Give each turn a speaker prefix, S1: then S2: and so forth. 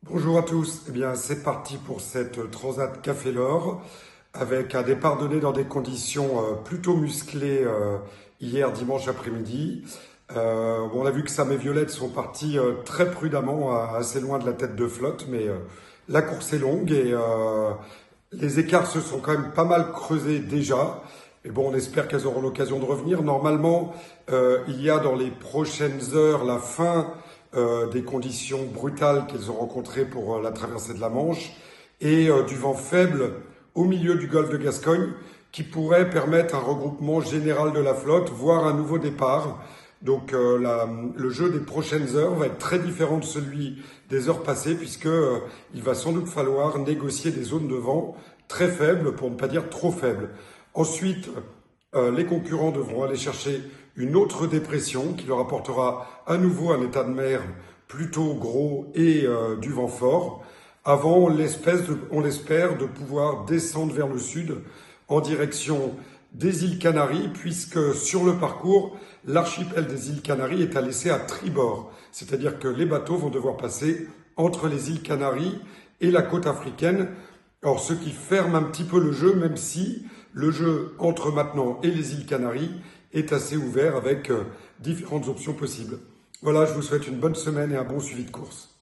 S1: Bonjour à tous, eh bien c'est parti pour cette Transat Café L'Or avec un départ donné dans des conditions plutôt musclées hier dimanche après-midi. On a vu que Sam et Violette sont partis très prudemment, assez loin de la tête de flotte, mais la course est longue et les écarts se sont quand même pas mal creusés déjà. Et bon, on espère qu'elles auront l'occasion de revenir. Normalement, il y a dans les prochaines heures la fin des conditions brutales qu'ils ont rencontrées pour la traversée de la Manche et du vent faible au milieu du golfe de Gascogne qui pourrait permettre un regroupement général de la flotte, voire un nouveau départ. Donc le jeu des prochaines heures va être très différent de celui des heures passées puisque il va sans doute falloir négocier des zones de vent très faibles pour ne pas dire trop faibles. Ensuite, les concurrents devront aller chercher une autre dépression qui leur apportera à nouveau un état de mer plutôt gros et du vent fort, avant, on l'espère, de pouvoir descendre vers le sud en direction des îles Canaries, puisque sur le parcours, l'archipel des îles Canaries est à laisser à tribord. C'est-à-dire que les bateaux vont devoir passer entre les îles Canaries et la côte africaine. Or, ce qui ferme un petit peu le jeu, même si le jeu entre maintenant et les îles Canaries est assez ouvert avec différentes options possibles. Voilà, je vous souhaite une bonne semaine et un bon suivi de course.